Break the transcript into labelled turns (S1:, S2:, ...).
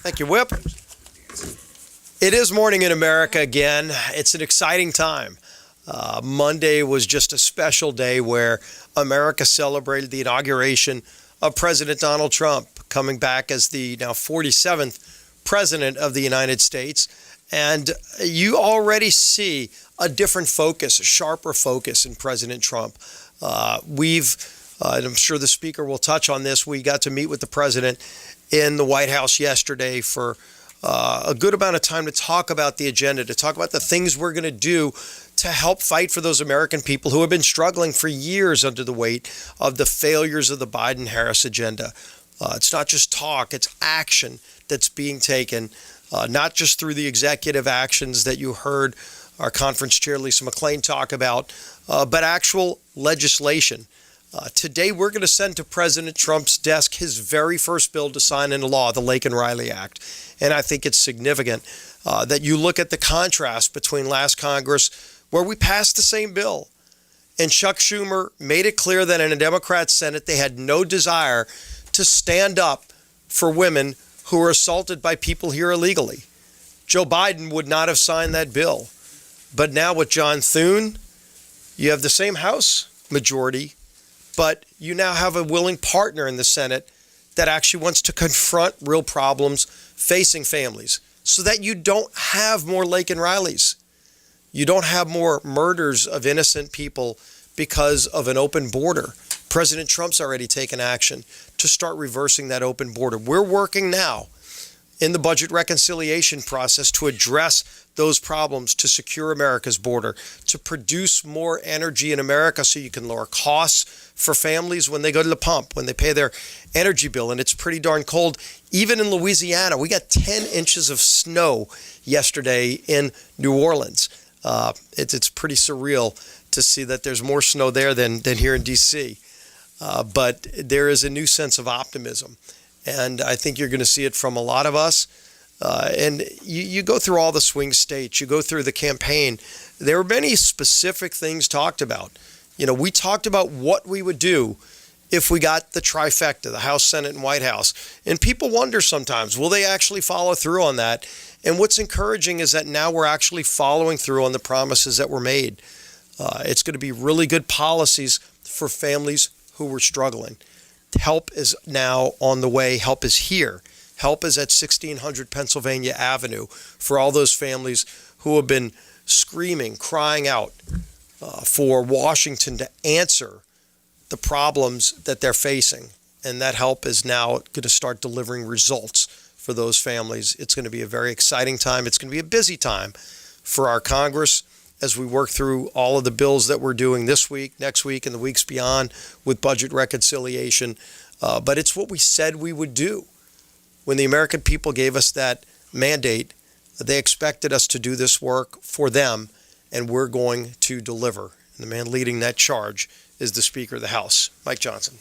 S1: Thank you, Whip. It is morning in America again. It's an exciting time. Monday was just a special day where America celebrated the inauguration of President Donald Trump, coming back as the now 47th President of the United States. And you already see a different focus, a sharper focus in President Trump. And I'm sure the speaker will touch on this, we got to meet with the president in the White House yesterday for a good amount of time to talk about the agenda, to talk about the things we're going to do to help fight for those American people who have been struggling for years under the weight of the failures of the Biden-Harris agenda. It's not just talk, it's action that's being taken, not just through the executive actions that you heard our conference chair, Lisa McClain, talk about, but actual legislation. Today, we're going to send to President Trump's desk his very first bill to sign into law, the Lake and Riley Act. And I think it's significant that you look at the contrast between last Congress, where we passed the same bill, and Chuck Schumer made it clear that in a Democrat Senate, they had no desire to stand up for women who were assaulted by people here illegally. Joe Biden would not have signed that bill. But now with John Thune, you have the same House majority, but you now have a willing partner in the Senate that actually wants to confront real problems facing families so that you don't have more Lake and Rileys. You don't have more murders of innocent people because of an open border. President Trump's already taken action to start reversing that open border. We're working now in the budget reconciliation process to address those problems, to secure America's border, to produce more energy in America so you can lower costs for families when they go to the pump, when they pay their energy bill. And it's pretty darn cold. Even in Louisiana, we got 10 inches of snow yesterday in New Orleans. It's pretty surreal to see that there's more snow there than here in D.C. But there is a new sense of optimism. And I think you're going to see it from a lot of us. And you go through all the swing states, you go through the campaign. There were many specific things talked about. You know, we talked about what we would do if we got the trifecta, the House, Senate, and White House. And people wonder sometimes, will they actually follow through on that? And what's encouraging is that now we're actually following through on the promises that were made. It's going to be really good policies for families who were struggling. Help is now on the way. Help is here. Help is at 1600 Pennsylvania Avenue for all those families who have been screaming, crying out for Washington to answer the problems that they're facing. And that help is now going to start delivering results for those families. It's going to be a very exciting time. It's going to be a busy time for our Congress as we work through all of the bills that we're doing this week, next week, and the weeks beyond with budget reconciliation. But it's what we said we would do. When the American people gave us that mandate, they expected us to do this work for them, and we're going to deliver. And the man leading that charge is the Speaker of the House, Mike Johnson.